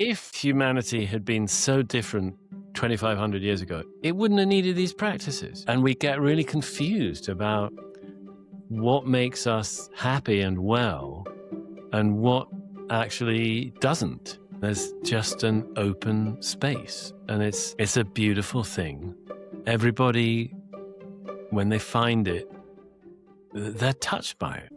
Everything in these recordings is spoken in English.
If humanity had been so different 2,500 years ago, it wouldn't have needed these practices. And we get really confused about what makes us happy and well and what actually doesn't. There's just an open space, and it's a beautiful thing. Everybody, when they find it, they're touched by it.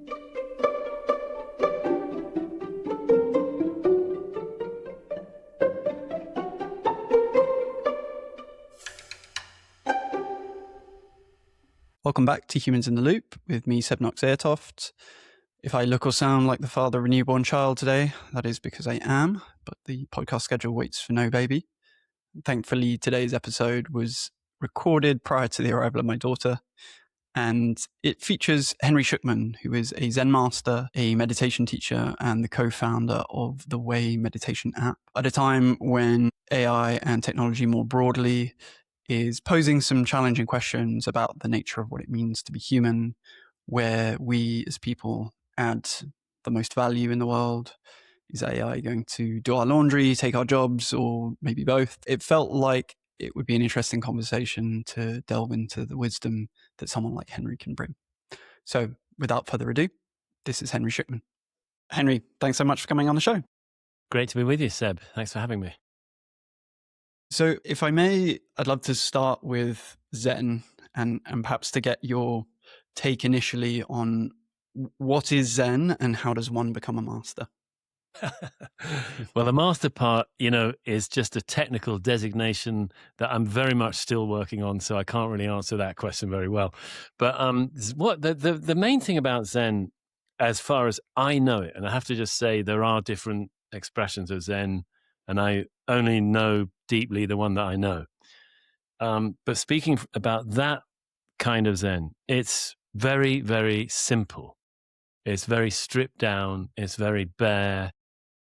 Welcome back to Humans in the Loop with me, Seb Knox-Airtoft. If I look or sound like the father of a newborn child today, that is because I am, but the podcast schedule waits for no baby. Thankfully, today's episode was recorded prior to the arrival of my daughter, and it features Henry Shukman, who is a Zen Master, a meditation teacher, and the co-founder of the Way meditation app. At a time when AI and technology more broadly is posing some challenging questions about the nature of what it means to be human, where we as people add the most value in the world. Is AI going to do our laundry, take our jobs, or maybe both? It felt like it would be an interesting conversation to delve into the wisdom that someone like Henry can bring. So without further ado, this is Henry Shukman. Henry, thanks so much for coming on the show. Great to be with you, Seb. Thanks for having me. So if I may, I'd love to start with Zen and perhaps to get your take initially on what is Zen and how does one become a master? Well, the master part, is just a technical designation that I'm very much still working on, so I can't really answer that question very well. But what the main thing about Zen, as far as I know it, and I have to just say there are different expressions of Zen, and I only know deeply the one that I know. But speaking about that kind of Zen, it's very, very simple. It's very stripped down. It's very bare.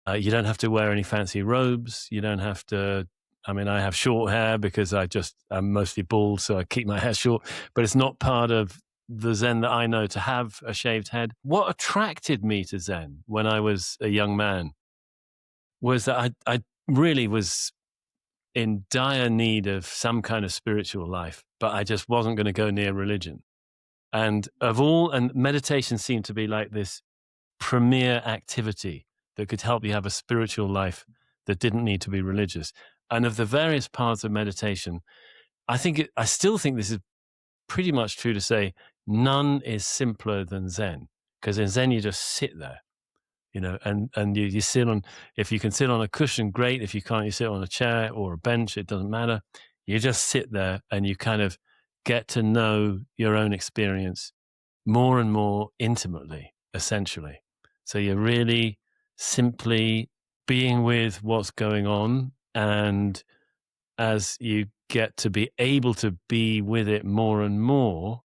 You don't have to wear any fancy robes. You don't have to. I mean, I have short hair because I'm mostly bald, so I keep my hair short. But it's not part of the Zen that I know to have a shaved head. What attracted me to Zen when I was a young man was that I really was in dire need of some kind of spiritual life, but I just wasn't going to go near religion. And meditation seemed to be like this premier activity that could help you have a spiritual life that didn't need to be religious. And of the various parts of meditation, I still think this is pretty much true to say none is simpler than Zen, because in Zen you just sit there. And you sit on, if you can sit on a cushion, great. If you can't, you sit on a chair or a bench, it doesn't matter. You just sit there and you kind of get to know your own experience more and more intimately, essentially. So you're really simply being with what's going on. And as you get to be able to be with it more and more,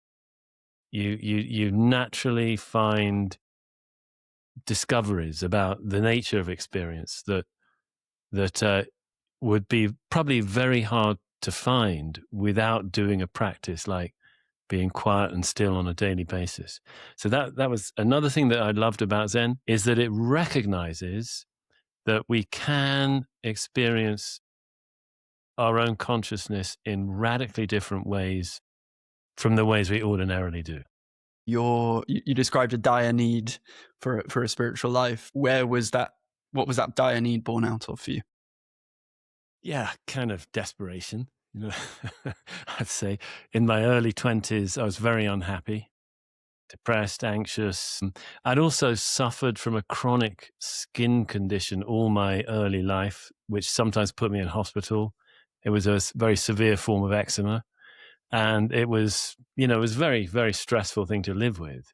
you naturally find discoveries about the nature of experience that would be probably very hard to find without doing a practice like being quiet and still on a daily basis. So that was another thing that I loved about Zen, is that it recognizes that we can experience our own consciousness in radically different ways from the ways we ordinarily do. You described a dire need for a spiritual life. What was that dire need born out of for you? Yeah, kind of desperation. I'd say in my early 20s, I was very unhappy, depressed, anxious. I'd also suffered from a chronic skin condition all my early life, which sometimes put me in hospital. It was a very severe form of eczema. And it was a very, very stressful thing to live with.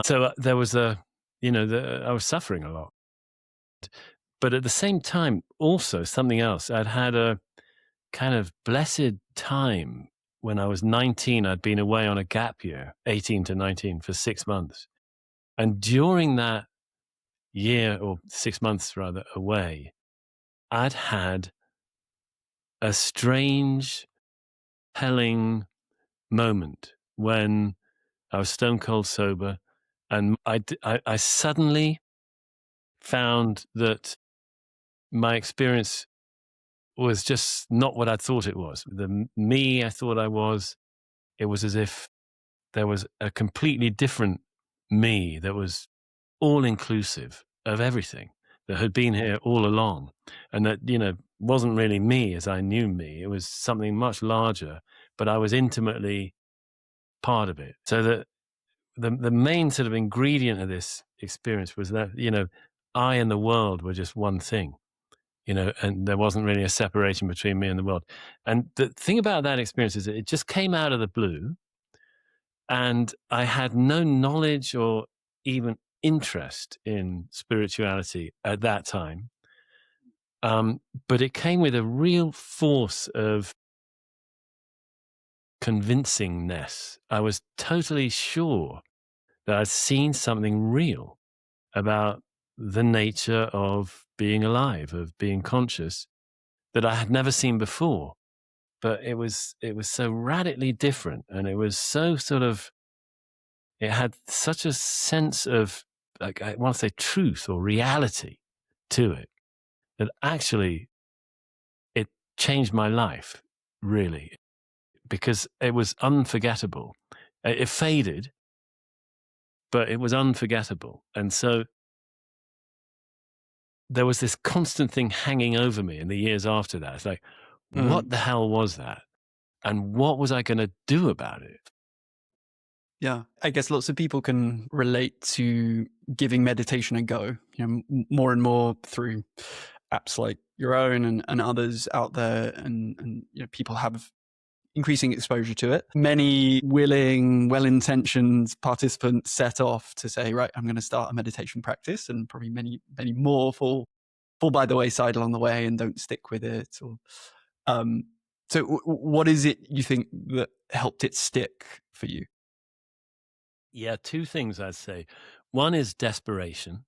So there was I was suffering a lot. But at the same time, also something else, I'd had a kind of blessed time when I was 19. I'd been away on a gap year, 18 to 19, for 6 months. And during that year, or 6 months rather, away, I'd had a strange, telling moment when I was stone cold sober, and I suddenly found that my experience was just not what I thought it was. The me I thought I was, it was as if there was a completely different me that was all inclusive of everything that had been here all along. And that, wasn't really me as I knew me. It was something much larger, but I was intimately part of it. So that the main sort of ingredient of this experience was that, I and the world were just one thing, and there wasn't really a separation between me and the world. And the thing about that experience is that it just came out of the blue, and I had no knowledge or even interest in spirituality at that time. But it came with a real force of convincingness. I was totally sure that I'd seen something real about the nature of being alive, of being conscious, that I had never seen before. But it was so radically different, and it was so sort of, it had such a sense of, like, I want to say truth or reality to it, that actually it changed my life, really, because it was unforgettable. It faded, but it was unforgettable. And so there was this constant thing hanging over me in the years after that. It's like, what the hell was that? And what was I going to do about it? Yeah, I guess lots of people can relate to giving meditation a go, more and more through apps like your own and others out there. And people have increasing exposure to it. Many willing, well-intentioned participants set off to say, right, I'm going to start a meditation practice, and probably many, many more fall by the wayside along the way and don't stick with it. Or, so what is it you think that helped it stick for you? Yeah, two things I'd say. One is desperation.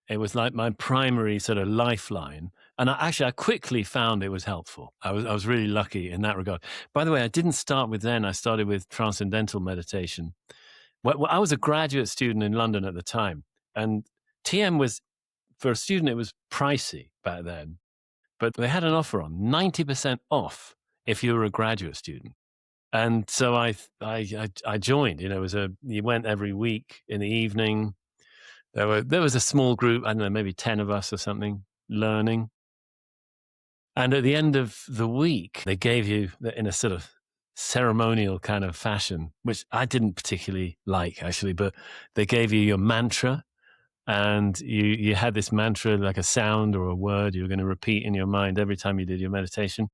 It was like my primary sort of lifeline. And I quickly found it was helpful. I was really lucky in that regard. By the way, I didn't start with Zen. I started with transcendental meditation. Well, I was a graduate student in London at the time. And TM was, for a student, it was pricey back then. But they had an offer on 90% off if you were a graduate student. And so I joined. You went every week in the evening. There was a small group, I don't know, maybe 10 of us or something, learning. And at the end of the week, they gave you, in a sort of ceremonial kind of fashion, which I didn't particularly like, actually, but they gave you your mantra. And you had this mantra, like a sound or a word you were going to repeat in your mind every time you did your meditation.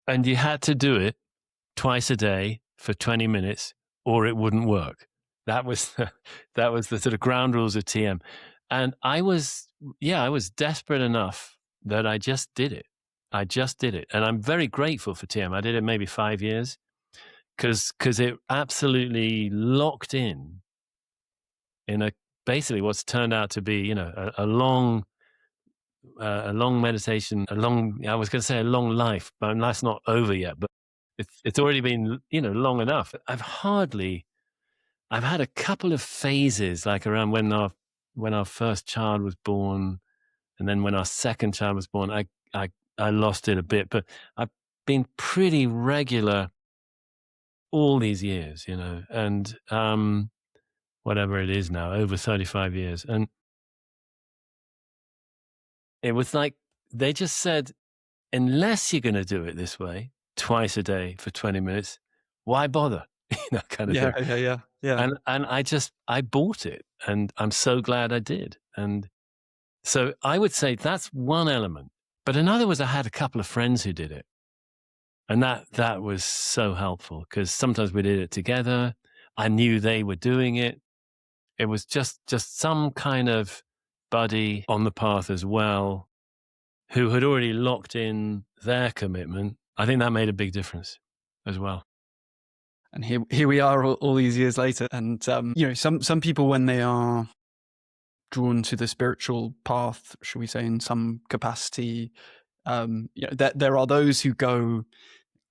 And you had to do it twice a day for 20 minutes, or it wouldn't work. That was the sort of ground rules of TM. And I was desperate enough that I just did it. And I'm very grateful for TM. I did it maybe 5 years because it absolutely locked in a basically what's turned out to be, a long meditation, I was going to say a long life, but life's not over yet, but it's already been, long enough. I've had a couple of phases, like around when our first child was born, and then when our second child was born, I lost it a bit, but I've been pretty regular all these years, and whatever it is now, over 35 years. And it was like they just said, unless you're going to do it this way, twice a day for 20 minutes, why bother? Kind of thing. Yeah. And I bought it, and I'm so glad I did. And so I would say that's one element. But another was I had a couple of friends who did it. And that was so helpful, because sometimes we did it together. I knew they were doing it. It was just some kind of buddy on the path as well, who had already locked in their commitment. I think that made a big difference as well. And here we are all these years later. And, some people, when they are drawn to the spiritual path, should we say, in some capacity, there are those who go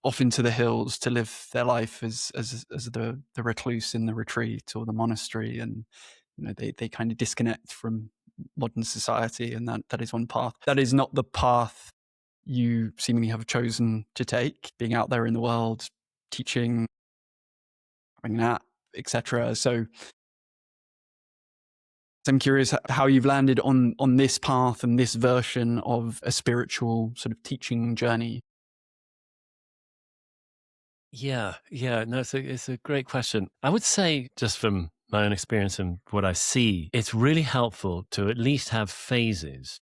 off into the hills to live their life as the recluse in the retreat or the monastery. And, they kind of disconnect from modern society, and that is one path. That is not the path you seemingly have chosen to take, being out there in the world, teaching, having an app, etc. So I'm curious how you've landed on this path and this version of a spiritual sort of teaching journey. Yeah, no, it's a great question. I would say, just from my own experience and what I see, it's really helpful to at least have phases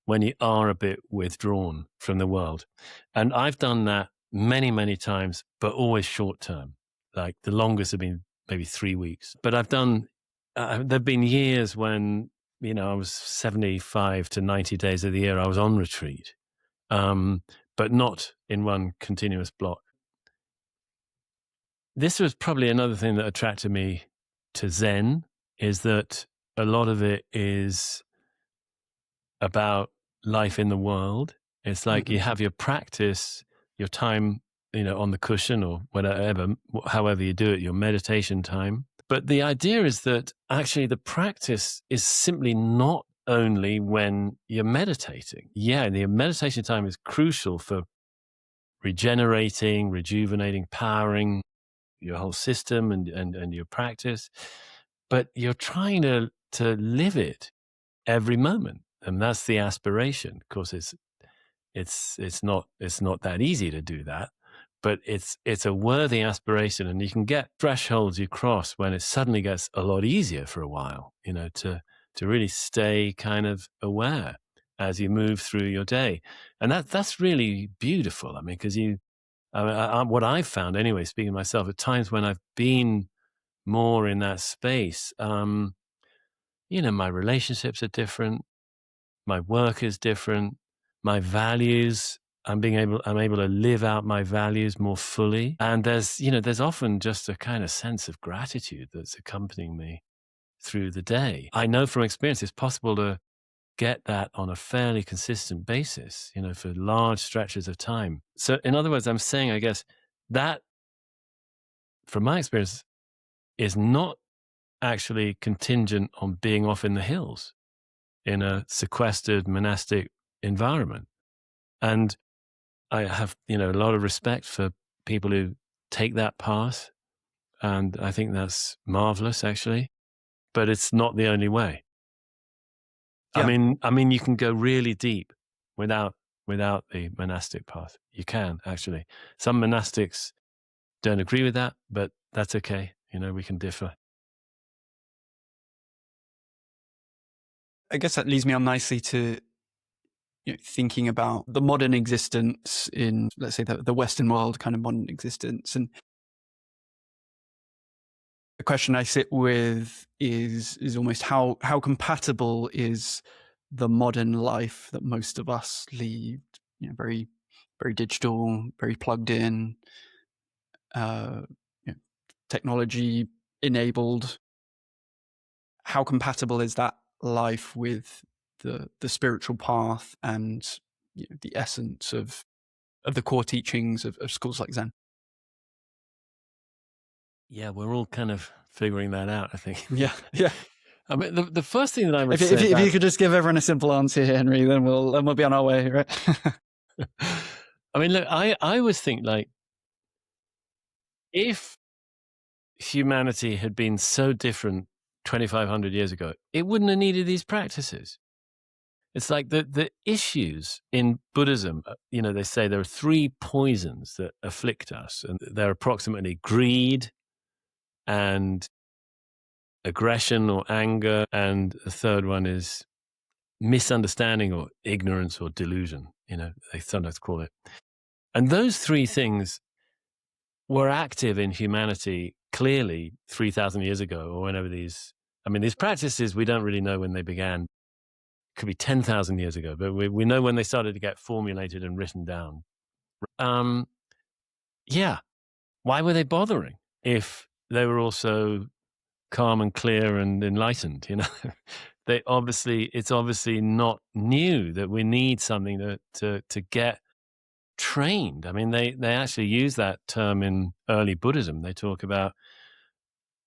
when you are a bit withdrawn from the world. And I've done that many, many times, but always short term. Like the longest have been maybe 3 weeks. But there've been years when, I was 75 to 90 days of the year, I was on retreat, but not in one continuous block. This was probably another thing that attracted me to Zen, is that a lot of it is about life in the world. It's like you have your practice, your time, on the cushion or whatever, however you do it, your meditation time. But the idea is that actually the practice is simply not only when you're meditating. Yeah, the meditation time is crucial for regenerating, rejuvenating, powering your whole system and your practice, but you're trying to live it every moment, and that's the aspiration. Of course, it's not that easy to do that, but it's a worthy aspiration, and you can get thresholds you cross when it suddenly gets a lot easier for a while, to really stay kind of aware as you move through your day, and that's really beautiful. I mean, because what I've found anyway, speaking of myself, at times when I've been more in that space, my relationships are different, my work is different, my values, I'm able to live out my values more fully. And there's often just a kind of sense of gratitude that's accompanying me through the day. I know from experience it's possible to get that on a fairly consistent basis, for large stretches of time. So in other words, I'm saying, I guess, that from my experience is not actually contingent on being off in the hills in a sequestered monastic environment. And I have, a lot of respect for people who take that path. And I think that's marvelous, actually, but it's not the only way. Yeah. I mean, you can go really deep without the monastic path. You can, actually. Some monastics don't agree with that, but that's okay. We can differ. I guess that leads me on nicely to thinking about the modern existence in, let's say, the Western world, kind of modern existence. And the question I sit with is almost how compatible is the modern life that most of us lead, very, very digital, very plugged in, technology enabled. How compatible is that life with the spiritual path and the essence of the core teachings of schools like Zen? Yeah, we're all kind of figuring that out, I think. Yeah. I mean, the first thing that I would say, if you could just give everyone a simple answer, Henry, then we'll be on our way, right? I mean, look, I always think, like, if humanity had been so different 2,500 years ago, it wouldn't have needed these practices. It's like the issues in Buddhism, they say there are 3 poisons that afflict us, and they're approximately greed and aggression or anger, and the third one is misunderstanding or ignorance or delusion, they sometimes call it. And those 3 things were active in humanity clearly 3,000 years ago, or whenever these practices, we don't really know when they began. It could be 10,000 years ago, but we know when they started to get formulated and written down. Yeah. Why were they bothering if they were also calm and clear and enlightened? It's obviously not new that we need something to get trained. I mean, they actually use that term in early Buddhism. They talk about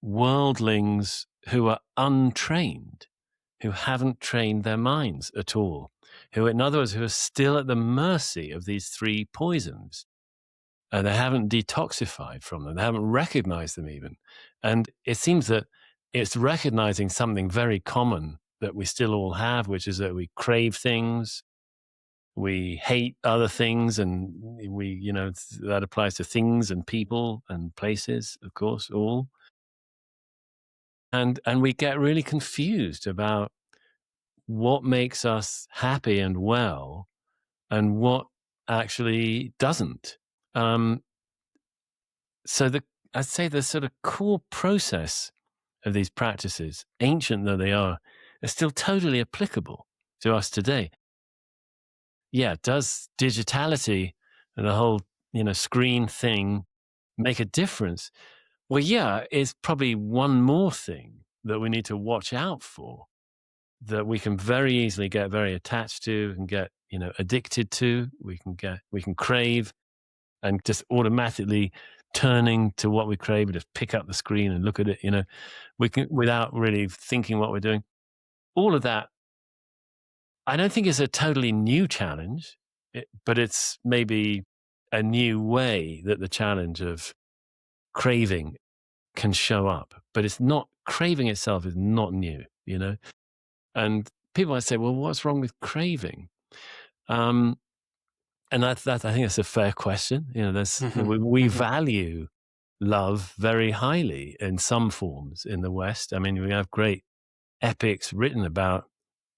worldlings who are untrained. who haven't trained their minds at all, who, in other words, who are still at the mercy of these three poisons. And they haven't detoxified from them. They haven't recognized them even. And it seems that it's recognizing something very common that we still all have, which is that we crave things, we hate other things, and that applies to things and people and places, of course, all. And we get really confused about what makes us happy and well and what actually doesn't. So I'd say the sort of core process of these practices, ancient though they are still totally applicable to us today. Yeah, does digitality and the whole, screen thing make a difference? Well, yeah, it's probably one more thing that we need to watch out for, that we can very easily get very attached to and get, addicted to. We can crave, and just automatically turning to what we crave and just pick up the screen and look at it, we can, without really thinking what we're doing. All of that, I don't think is a totally new challenge, but it's maybe a new way that the challenge of craving can show up. But it's not, craving itself is not new, And people might say, well, what's wrong with craving? And I think that's a fair question. We value love very highly in some forms in the West. I mean, we have great epics written about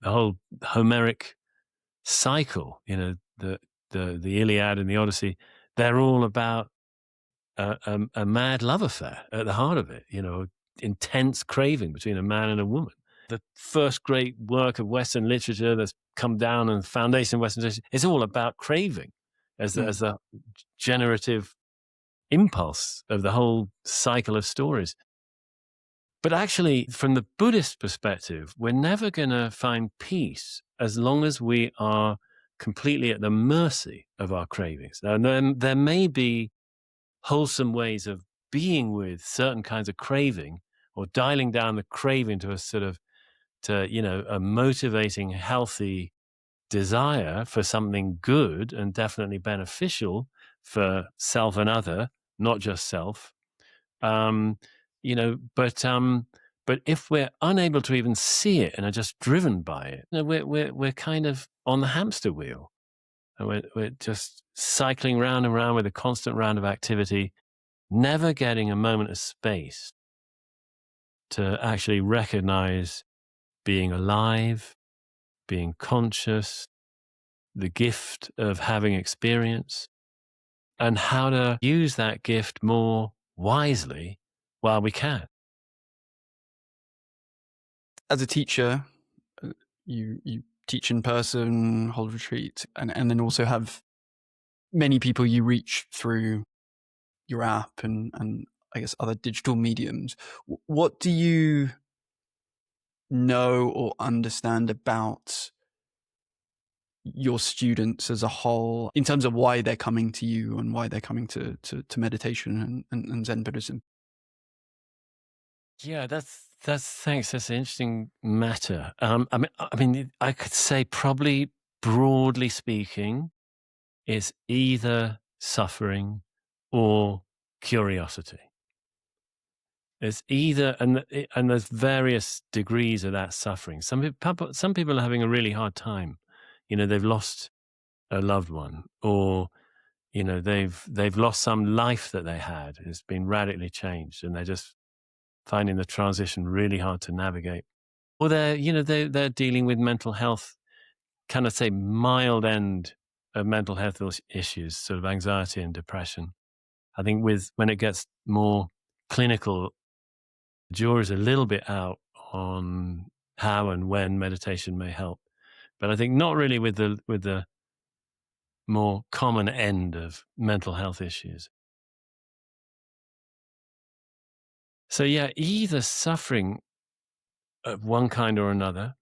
the whole Homeric cycle. The Iliad and the Odyssey. They're all about a mad love affair at the heart of it. Intense craving between a man and a woman. The first great work of Western literature that's come down and foundation of Western literature is all about craving as the generative impulse of the whole cycle of stories. But actually, from the Buddhist perspective, we're never going to find peace as long as we are completely at the mercy of our cravings. Now, there may be wholesome ways of being with certain kinds of craving, or dialing down the craving to a sort of, a motivating, healthy desire for something good and definitely beneficial for self and other, not just self. But if we're unable to even see it and are just driven by it, we're kind of on the hamster wheel, and we're just cycling round and round with a constant round of activity, never getting a moment of space to actually recognize being alive, being conscious, the gift of having experience, and how to use that gift more wisely while we can. As a teacher, you teach in person, hold retreat, and then also have many people you reach through your app and I guess other digital mediums. What do you know or understand about your students as a whole in terms of why they're coming to you and why they're coming to meditation and Zen Buddhism? Yeah, thanks. That's an interesting matter. I mean, I could say probably broadly speaking, it's either suffering or curiosity. It's either, and there's various degrees of that suffering. Some people are having a really hard time. They've lost a loved one, or they've lost some life that they had. It's been radically changed, and they're just finding the transition really hard to navigate. Or they're dealing with mental health, kind of say mild end of mental health issues, sort of anxiety and depression. I think when it gets more clinical, the jury's a little bit out on how and when meditation may help. But I think not really with the more common end of mental health issues. So yeah, either suffering of one kind or another,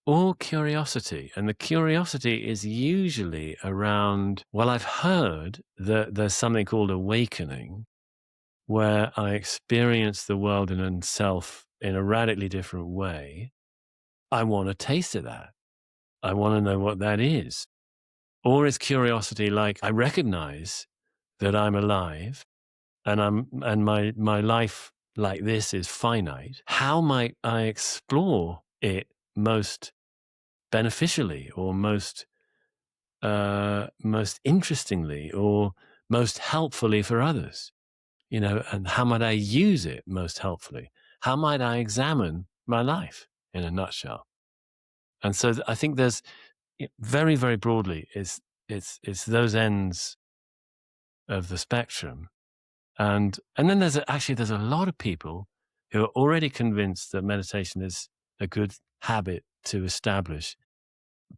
or curiosity. And the curiosity is usually around, well, I've heard that there's something called awakening, where I experience the world and self in a radically different way. I want a taste of that. I want to know what that is. Or is curiosity like, I recognize that I'm alive and my life like this is finite. How might I explore it most beneficially, or most interestingly, or most helpfully for others? And how might I use it most helpfully? How might I examine my life in a nutshell? And so I think there's very, very broadly, it's those ends of the spectrum. And then there's a lot of people who are already convinced that meditation is a good habit to establish,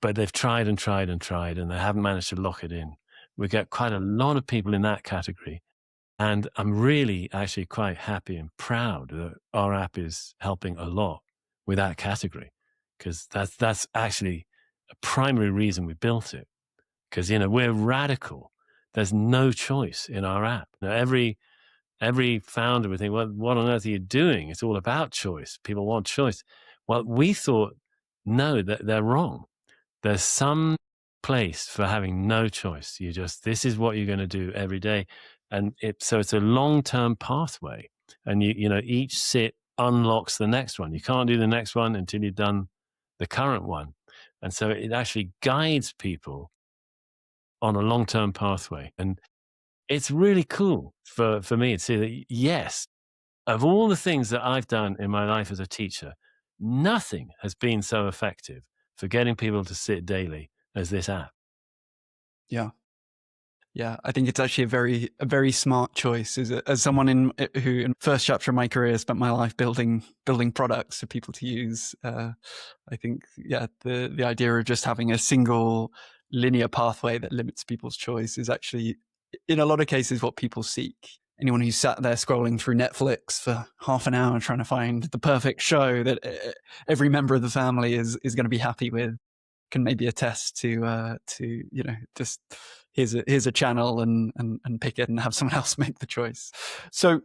but they've tried and tried and tried, and they haven't managed to lock it in. We get quite a lot of people in that category. And I'm really actually quite happy and proud that our app is helping a lot with that category, because that's actually a primary reason we built it. Because we're radical. There's no choice in our app. Now, every founder would think, well, what on earth are you doing? It's all about choice. People want choice. Well, we thought, no, that they're wrong. There's some place for having no choice. This is what you're going to do every day. And so it's a long-term pathway. And each sit unlocks the next one. You can't do the next one until you've done the current one. And so it actually guides people on a long-term pathway. And it's really cool for me to see that, yes, of all the things that I've done in my life as a teacher, nothing has been so effective for getting people to sit daily as this app. Yeah. Yeah, I think it's actually a very smart choice. As someone who in first chapter of my career spent my life building products for people to use, I think the idea of just having a single linear pathway that limits people's choice is actually, in a lot of cases, what people seek. Anyone who's sat there scrolling through Netflix for half an hour trying to find the perfect show that every member of the family is going to be happy with can maybe attest to just here's a channel and pick it and have someone else make the choice. So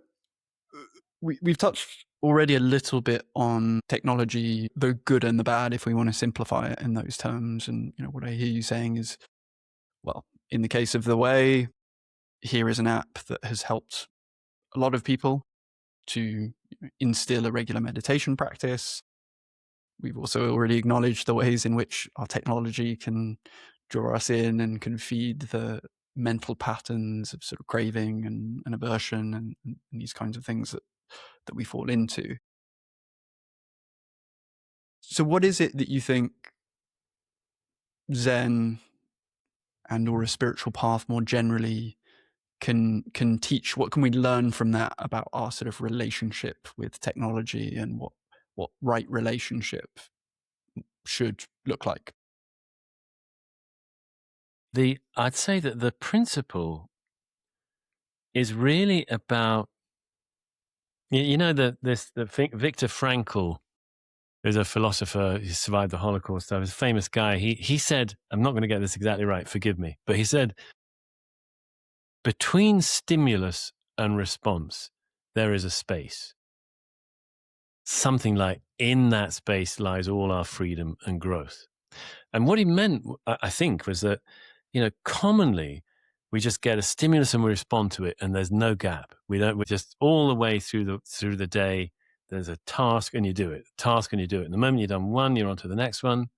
we've touched already a little bit on technology, the good and the bad, if we want to simplify it in those terms. And what I hear you saying is, well, in the case of The Way, here is an app that has helped a lot of people to instill a regular meditation practice. We've also already acknowledged the ways in which our technology can draw us in and can feed the mental patterns of sort of craving and aversion and these kinds of things that we fall into. So what is it that you think Zen and or a spiritual path more generally can teach? What can we learn from that about our sort of relationship with technology and what right relationship should look like? I'd say that the principle is really about, Viktor Frankl, who's a philosopher who survived the Holocaust. He was a famous guy. He said, I'm not going to get this exactly right, forgive me, but he said, between stimulus and response, there is a space. Something like, in that space lies all our freedom and growth. And what he meant, I think, was that, commonly we just get a stimulus and we respond to it, and there's no gap. We're just all the way through the day. There's a task and you do it, task and you do it. And the moment you've done one, you're on to the next one.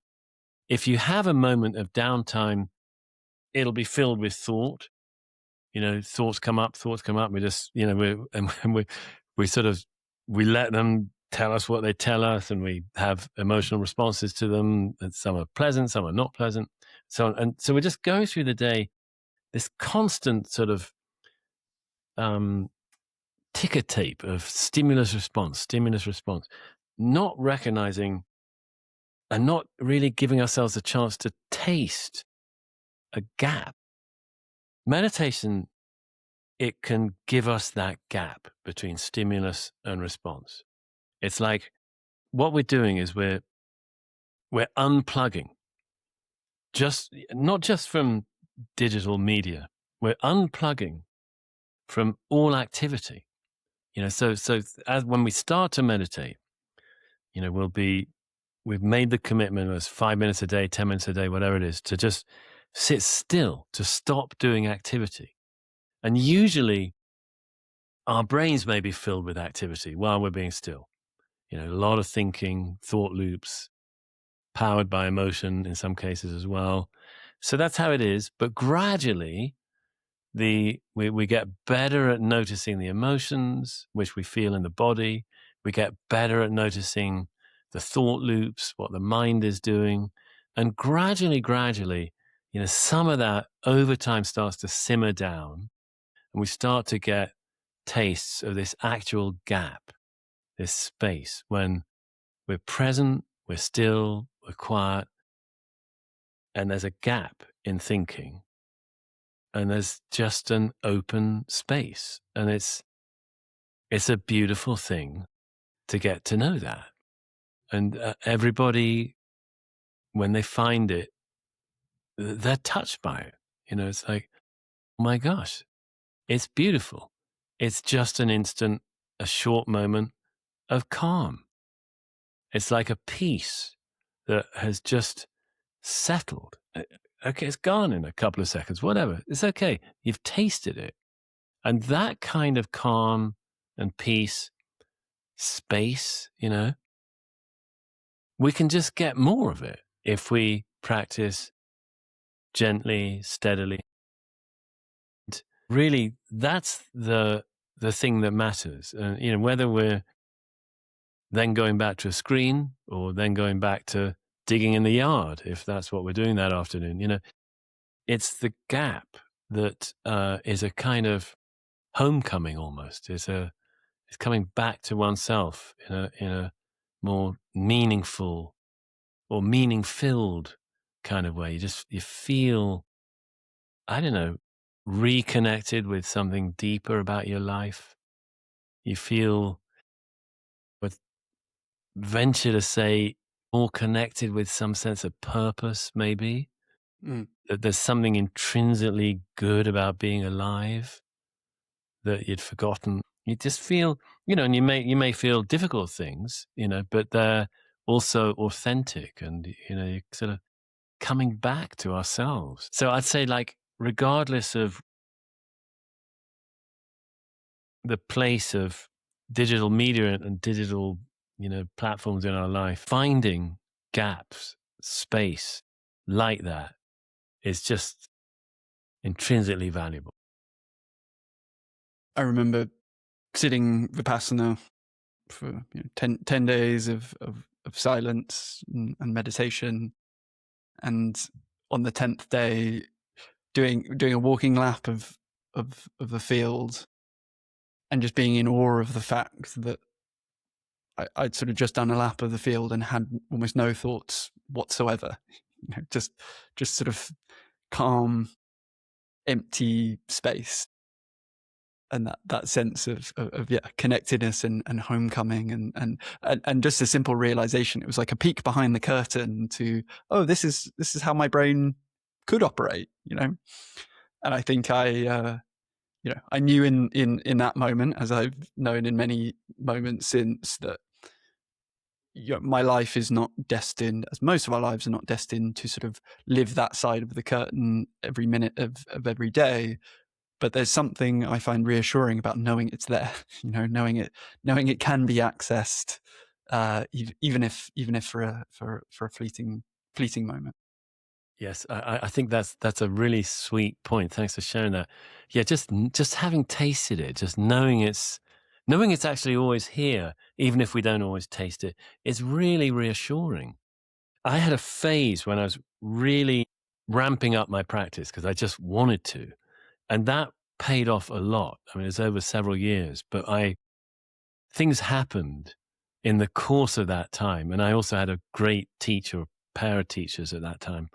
If you have a moment of downtime, it'll be filled with thought. Thoughts come up. We just, we let them tell us what they tell us, and we have emotional responses to them. And some are pleasant, some are not pleasant. So we just go through the day, this constant sort of ticker tape of stimulus response, not recognizing and not really giving ourselves a chance to taste a gap. Meditation, it can give us that gap between stimulus and response. It's like what we're doing is we're unplugging, not just from digital media. We're unplugging from all activity. So as when we start to meditate, we'll be we've made the commitment, it's 5 minutes a day, 10 minutes a day, whatever it is, to just sit still, to stop doing activity. And usually our brains may be filled with activity while we're being still. A lot of thinking, thought loops, powered by emotion in some cases as well. So that's how it is. But gradually, we get better at noticing the emotions which we feel in the body. We get better at noticing the thought loops, what the mind is doing. And gradually, some of that over time starts to simmer down, and we start to get tastes of this actual gap, this space when we're present, we're still, we're quiet, and there's a gap in thinking, and there's just an open space. And it's a beautiful thing to get to know that. And everybody, when they find it, they're touched by it. It's like, oh my gosh, it's beautiful. It's just an instant, a short moment of calm. It's like a peace that has just settled. Okay, it's gone in a couple of seconds, whatever. It's okay. You've tasted it. And that kind of calm and peace, space, we can just get more of it if we practice gently, steadily. And really, that's the thing that matters. Whether we're then going back to a screen or then going back to digging in the yard, if that's what we're doing that afternoon, it's the gap that is a kind of homecoming almost. It's coming back to oneself in a more meaningful or meaning-filled kind of way. You feel, I don't know, reconnected with something deeper about your life. You feel, would venture to say, more connected with some sense of purpose, maybe. That there's something intrinsically good about being alive that you'd forgotten. You just feel, and you may feel difficult things, but they're also authentic, and you're sort of coming back to ourselves. So I'd say, like, regardless of the place of digital media and digital, platforms in our life, finding gaps, space like that is just intrinsically valuable. I remember sitting Vipassana for 10 days of silence and meditation, and on the 10th day doing a walking lap of the field, and just being in awe of the fact that I'd sort of just done a lap of the field and had almost no thoughts whatsoever. Just sort of calm, empty space. And that sense of connectedness and homecoming and just a simple realization. It was like a peek behind the curtain to, oh, this is how my brain could operate, And I think I knew in that moment, as I've known in many moments since, that my life is not destined, as most of our lives are not destined, to sort of live that side of the curtain every minute of every day. But there's something I find reassuring about knowing it's there, knowing it can be accessed, even if for a fleeting moment. Yes, I think that's a really sweet point. Thanks for sharing that. Yeah, just having tasted it, just knowing it's actually always here, even if we don't always taste it, is really reassuring. I had a phase when I was really ramping up my practice because I just wanted to, and that paid off a lot. I mean, it's over several years, but things happened in the course of that time, and I also had a great teacher, pair of teachers at that time.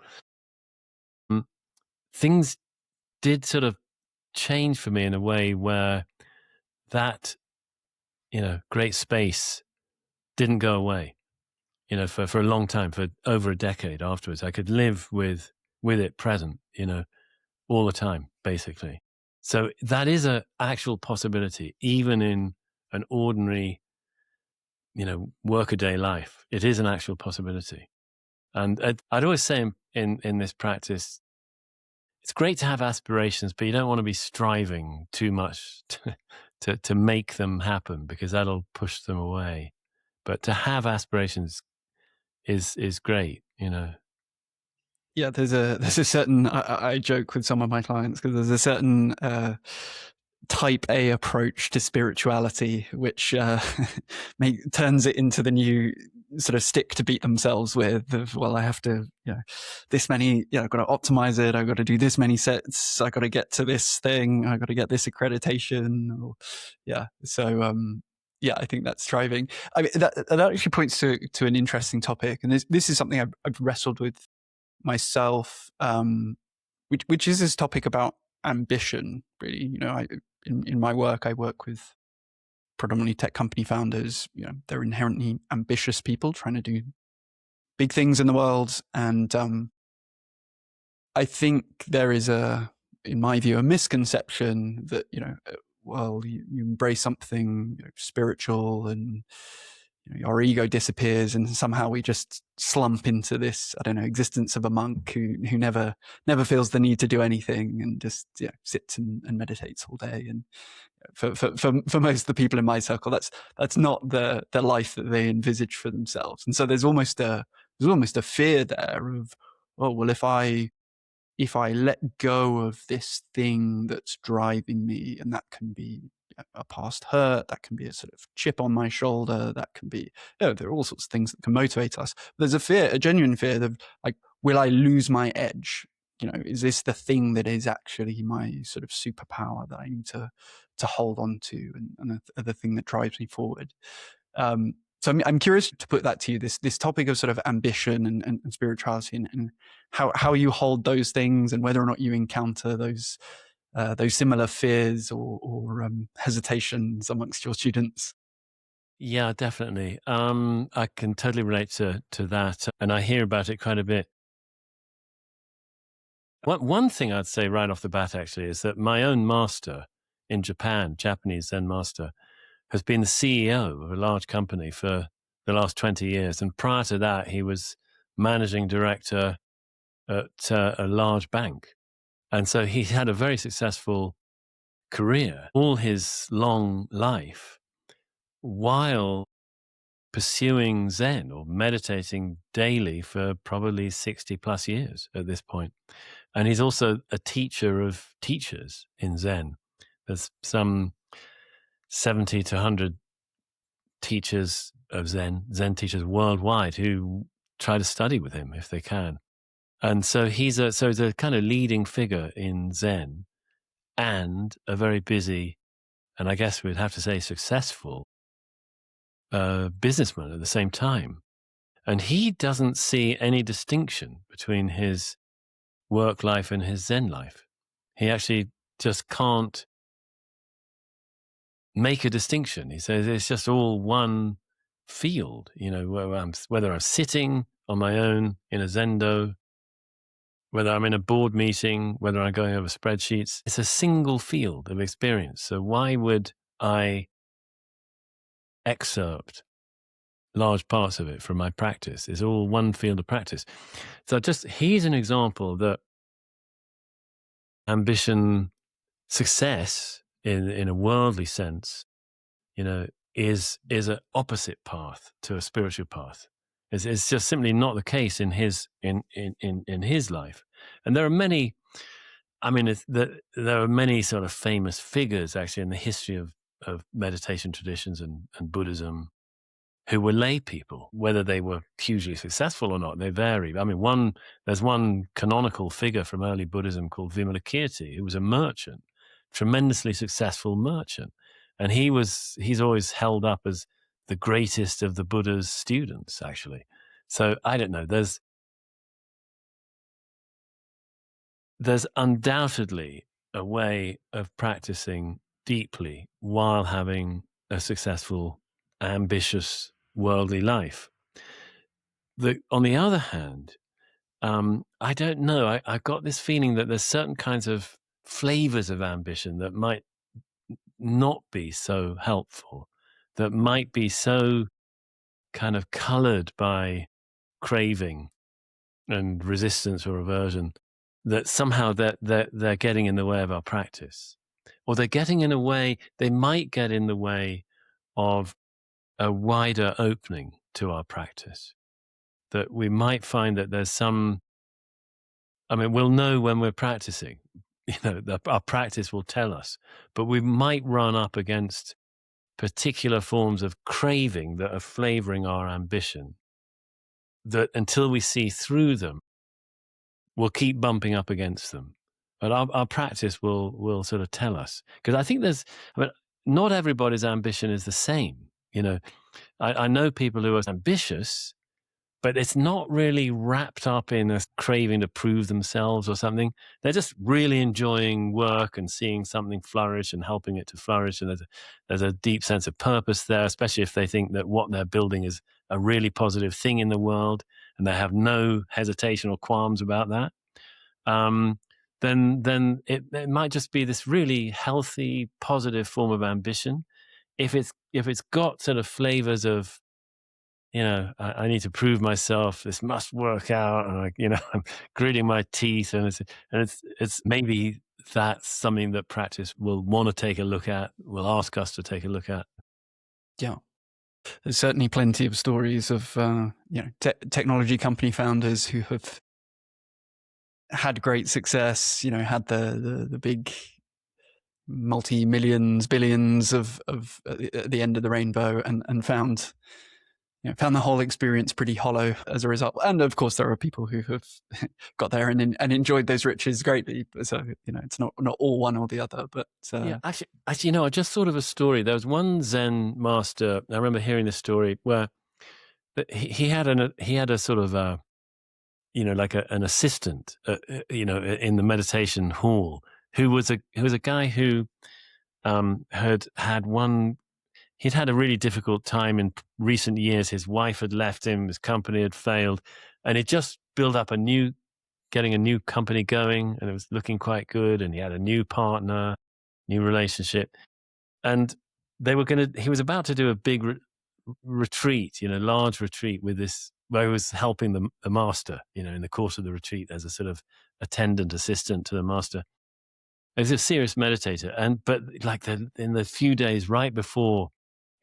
Things did sort of change for me in a way where that, great space didn't go away, for a long time, for over a decade afterwards. I could live with it present, all the time, basically. So that is an actual possibility, even in an ordinary workaday life. It is an actual possibility. And I'd always say in this practice, it's great to have aspirations, but you don't want to be striving too much to make them happen, because that'll push them away. But to have aspirations is great, Yeah, there's a certain I joke with some of my clients because there's a certain type A approach to spirituality, which turns it into the new sort of stick to beat themselves with. Of, well, I have to, this many, I've got to optimize it. I've got to do this many sets. I've got to get to this thing. I've got to get this accreditation. Or, so yeah, I think that's striving. I mean, that actually points to an interesting topic, and this is something I've wrestled with myself, which is this topic about ambition. Really, in my work, I work with predominantly tech company founders. They're inherently ambitious people trying to do big things in the world, and I think there is in my view, a misconception that well, you embrace something spiritual and our ego disappears, and somehow we just slump into this, I don't know, existence of a monk who never feels the need to do anything and just sits and meditates all day. And for most of the people in my circle, that's not the life that they envisage for themselves. And so there's almost a fear there of, oh well, if I let go of this thing that's driving me, and that can be a past hurt, that can be a sort of chip on my shoulder, that can be, there are all sorts of things that can motivate us. There's a genuine fear of, like, will I lose my edge? Is this the thing that is actually my sort of superpower that I need to hold on to, and the thing that drives me forward? So I'm curious to put that to you, this topic of sort of ambition and spirituality, and how you hold those things, and whether or not you encounter those similar fears or hesitations amongst your students. Yeah, definitely. I can totally relate to that, and I hear about it quite a bit. One thing I'd say right off the bat, actually, is that my own master in Japan, Japanese Zen Master, has been the CEO of a large company for the last 20 years. And prior to that, he was managing director at a large bank. And so he had a very successful career all his long life while pursuing Zen or meditating daily for probably 60 plus years at this point. And he's also a teacher of teachers in Zen. There's some 70 to 100 teachers of Zen teachers worldwide who try to study with him if they can. And so he's a kind of leading figure in Zen, and a very busy, and I guess we'd have to say successful, businessman at the same time. And he doesn't see any distinction between his work life and his Zen life. He actually just can't make a distinction. He says it's just all one field, whether I'm sitting on my own in a Zendo, whether I'm in a board meeting, whether I'm going over spreadsheets. It's a single field of experience. So why would I excerpt large parts of it from my practice? It's all one field of practice. So he's an example that ambition, success in a worldly sense, is an opposite path to a spiritual path. It's just simply not the case in his life. And there are many, there are many sort of famous figures actually in the history of meditation traditions and Buddhism who were lay people. Whether they were hugely successful or not, they vary. There's one canonical figure from early Buddhism called Vimalakirti, who was a merchant, tremendously successful merchant. And he's always held up as the greatest of the Buddha's students, actually. So I don't know, there's undoubtedly a way of practicing deeply while having a successful, ambitious, worldly life. On the other hand, I don't know. I got this feeling that there's certain kinds of flavors of ambition that might not be so helpful, that might be so kind of colored by craving and resistance or aversion, that somehow they're getting in the way of our practice, or they're getting in a way, they might get in the way of a wider opening to our practice. That we might find that there's some, I mean, we'll know when we're practicing, our practice will tell us, but we might run up against particular forms of craving that are flavoring our ambition, that until we see through them, we'll keep bumping up against them. But our practice will sort of tell us. Because I think not everybody's ambition is the same. I know people who are ambitious, but it's not really wrapped up in a craving to prove themselves or something. They're just really enjoying work and seeing something flourish and helping it to flourish. And there's a deep sense of purpose there, especially if they think that what they're building is a really positive thing in the world, and they have no hesitation or qualms about that. Then it might just be this really healthy, positive form of ambition. If it's got sort of flavors of, I need to prove myself. This must work out, and I'm gritting my teeth, and it's maybe that's something that practice will want to take a look at. Will ask us to take a look at. Yeah, there's certainly plenty of stories of technology company founders who have had great success. Had the big multi-millions, billions of at the end of the rainbow, and found the whole experience pretty hollow as a result. And of course, there are people who have got there and enjoyed those riches greatly. So it's not all one or the other. But yeah, actually, I just thought of a story. There was one Zen master. I remember hearing this story where he had a sort of like an assistant, in the meditation hall, who was a guy who he'd had a really difficult time in recent years. His wife had left him, his company had failed, and he just built up getting a new company going, and it was looking quite good, and he had a new partner, new relationship, and he was about to do a big retreat, large retreat with this, where he was helping the master, in the course of the retreat as a sort of attendant assistant to the master. He's a serious meditator, but like in the few days right before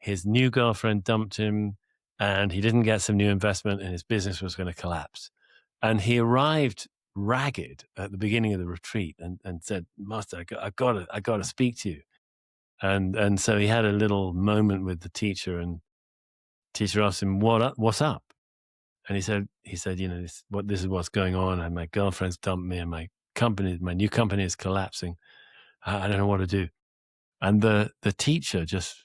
his new girlfriend dumped him, and he didn't get some new investment, and his business was going to collapse, and he arrived ragged at the beginning of the retreat and said, "Master, I got to speak to you." And so he had a little moment with the teacher, and teacher asked him, "What's up?" And he said, this is what's going on, and my girlfriend's dumped me, and my new company is collapsing. I don't know what to do. And the teacher just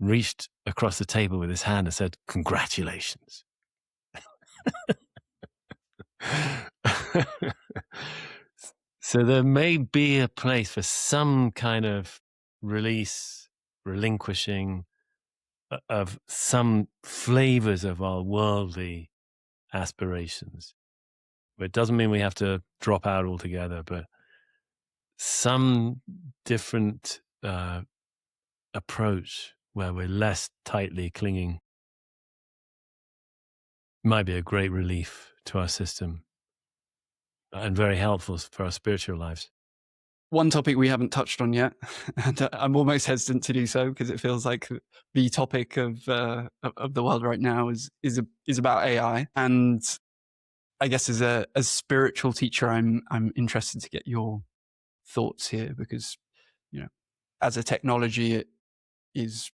reached across the table with his hand and said, "Congratulations." So there may be a place for some kind of release, relinquishing of some flavors of our worldly aspirations. But it doesn't mean we have to drop out altogether, but some different approach where we're less tightly clinging might be a great relief to our system and very helpful for our spiritual lives. One topic we haven't touched on yet, and I'm almost hesitant to do so because it feels like the topic of the world right now is about AI. And I guess as a spiritual teacher, I'm interested to get your thoughts here, because as a technology, it is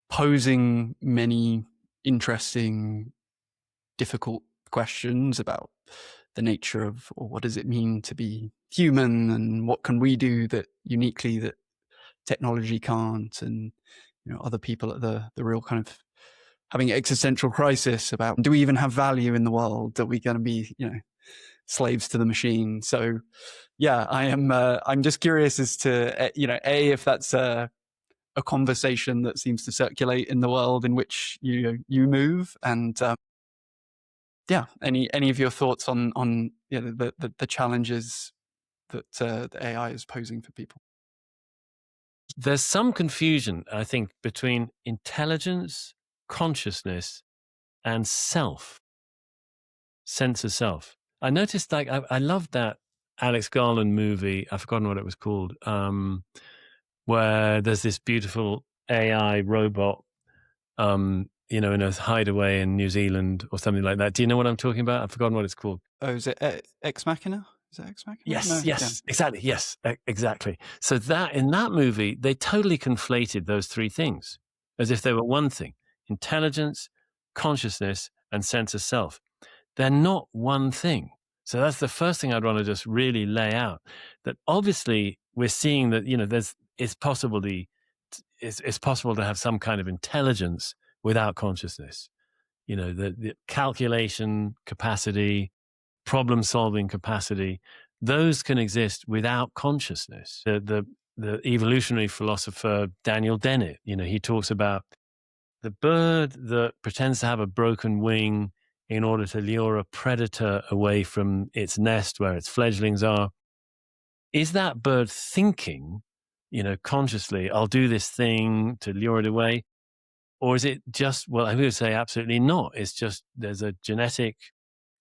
posing many interesting, difficult questions about the nature of, or what does it mean to be human, and what can we do that uniquely that technology can't, and other people at the real kind of having existential crisis about, do we even have value in the world? Are we going to be slaves to the machine? So yeah, I'm just curious as to if that's a conversation that seems to circulate in the world in which you move, and any of your thoughts on the challenges that the AI is posing for people. There's some confusion, I think, between intelligence, consciousness, and self, sense of self. I noticed, like, I loved that Alex Garland movie. I've forgotten what it was called, where there's this beautiful AI robot, in a hideaway in New Zealand or something like that. Do you know what I'm talking about? I've forgotten what it's called. Oh, is it Ex Machina? Is it Ex Machina? No, Yes, yeah. yes, exactly. Yes, exactly. So that in that movie, they totally conflated those three things as if they were one thing: intelligence, consciousness, and sense of self. They're not one thing. So that's the first thing I'd want to just really lay out. That obviously we're seeing that it's possible it's possible to have some kind of intelligence without consciousness. The calculation capacity, problem solving capacity, those can exist without consciousness. The evolutionary philosopher Daniel Dennett, he talks about the bird that pretends to have a broken wing in order to lure a predator away from its nest where its fledglings are. Is that bird thinking, consciously, I'll do this thing to lure it away? Or is it just, well, I would say absolutely not. It's just there's a genetic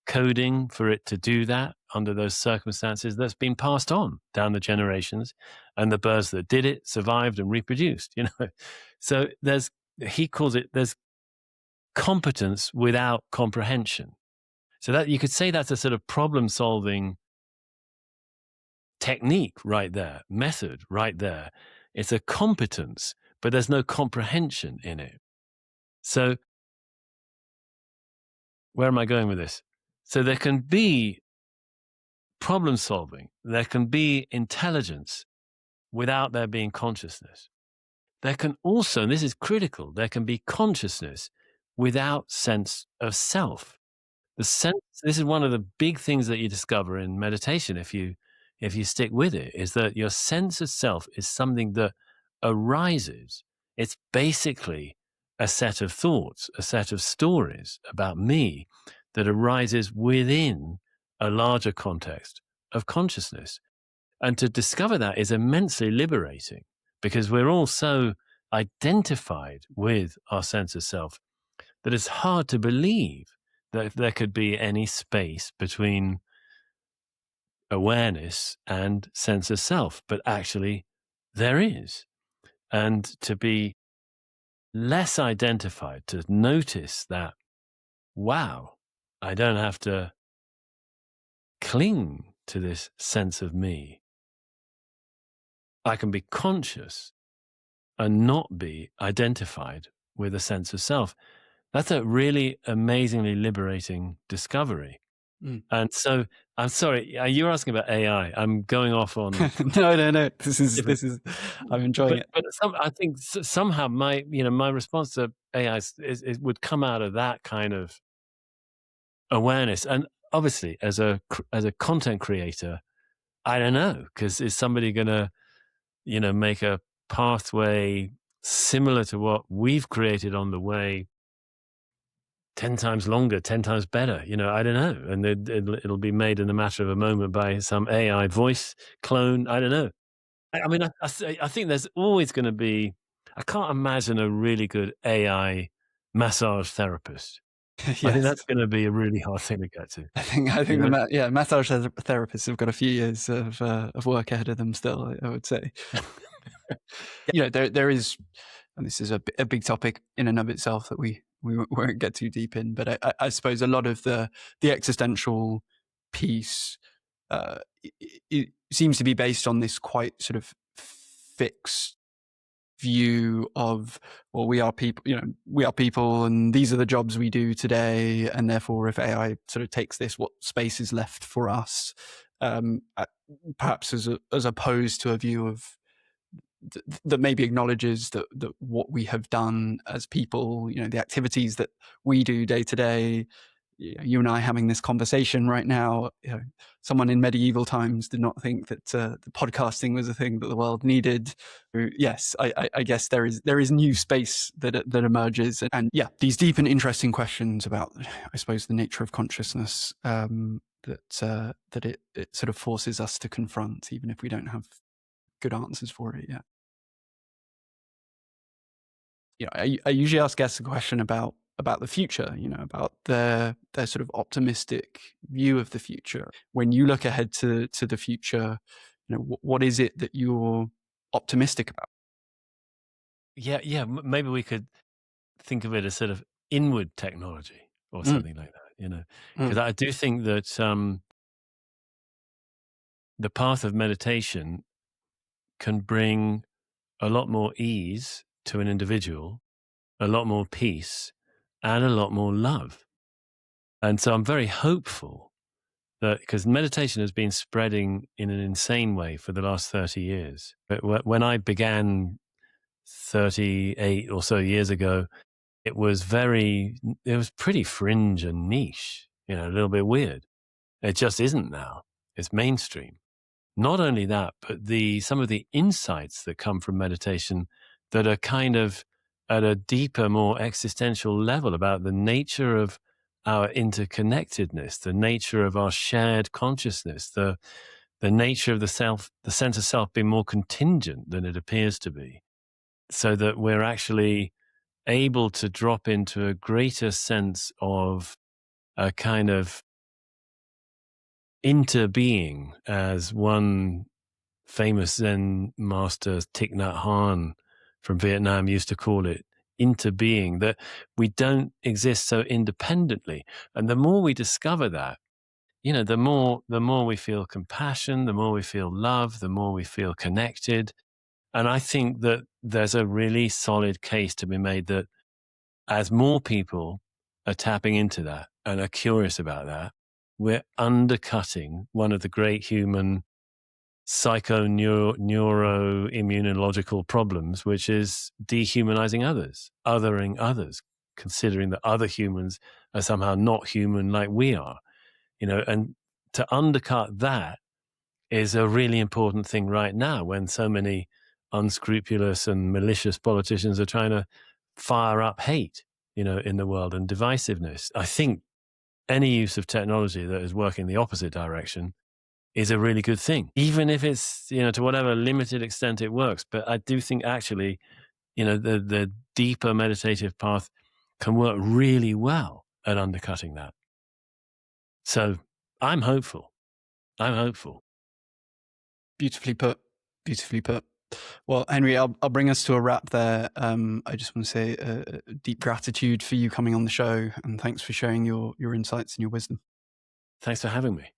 coding for it to do that under those circumstances that's been passed on down the generations, and the birds that did it survived and reproduced. So he calls it, there's competence without comprehension. So that you could say that's a sort of problem solving technique right there, method right there. It's a competence, but there's no comprehension in it. So where am I going with this? So there can be problem solving, there can be intelligence without there being consciousness. There can also, and this is critical, there can be consciousness without sense of self. This is one of the big things that you discover in meditation if you stick with it, is that your sense of self is something that arises. It's basically a set of thoughts, a set of stories about me that arises within a larger context of consciousness. And to discover that is immensely liberating, because we're all so identified with our sense of self that it's hard to believe that there could be any space between awareness and sense of self. But actually, there is. And to be less identified, to notice that, wow, I don't have to cling to this sense of me. I can be conscious and not be identified with a sense of self. That's a really amazingly liberating discovery. Mm. And so, I'm sorry, you're asking about AI. I'm going off on No. This is. I'm enjoying it. but I think somehow my response to AI is would come out of that kind of awareness. And obviously, as a content creator, I don't know, because is somebody going to make a pathway similar to what we've created on the way 10 times longer, 10 times better? I don't know. And it'll be made in a matter of a moment by some AI voice clone. I don't know. I mean, I think there's always going to be, I can't imagine a really good AI massage therapist. I think Yes. that's going to be a really hard thing to get to. I think massage therapists have got a few years of work ahead of them still, I would say. There is, and this is a big topic in and of itself that we won't get too deep in, but I suppose a lot of the existential piece it seems to be based on this quite sort of fixed view of, well, we are people and these are the jobs we do today, and therefore if AI sort of takes this, what space is left for us, perhaps as opposed to a view of that maybe acknowledges that what we have done as people, the activities that we do day to day, you and I having this conversation right now, someone in medieval times did not think that the podcasting was a thing that the world needed. Yes, I guess there is new space that emerges, and these deep and interesting questions about, I suppose, the nature of consciousness that it sort of forces us to confront, even if we don't have good answers for it yet. I usually ask guests a question about about the future, about their sort of optimistic view of the future. When you look ahead to the future, what is it that you're optimistic about? Yeah. Maybe we could think of it as sort of inward technology or Mm, something like that, because mm, I do think that the path of meditation can bring a lot more ease to an individual, a lot more peace, and a lot more love. And so I'm very hopeful that, because meditation has been spreading in an insane way for the last 30 years. But when I began 38 or so years ago, it was pretty fringe and niche, a little bit weird. It just isn't now. It's mainstream. Not only that, but some of the insights that come from meditation that are kind of at a deeper, more existential level about the nature of our interconnectedness, the nature of our shared consciousness, the nature of the self, the sense of self being more contingent than it appears to be, so that we're actually able to drop into a greater sense of a kind of interbeing, as one famous Zen master, Thich Nhat Hanh from Vietnam, used to call it, interbeing, that we don't exist so independently. And the more we discover that, the more we feel compassion, the more we feel love, the more we feel connected. And I think that there's a really solid case to be made that as more people are tapping into that and are curious about that, we're undercutting one of the great human neuroimmunological problems, which is dehumanizing others, othering others, considering that other humans are somehow not human like we are, and to undercut that is a really important thing right now, when so many unscrupulous and malicious politicians are trying to fire up hate, in the world, and divisiveness. I think any use of technology that is working the opposite direction is a really good thing, even if it's, to whatever limited extent it works. But I do think actually, the deeper meditative path can work really well at undercutting that. So I'm hopeful. I'm hopeful. Beautifully put. Beautifully put. Well, Henry, I'll bring us to a wrap there. I just want to say deep gratitude for you coming on the show, and thanks for sharing your insights and your wisdom. Thanks for having me.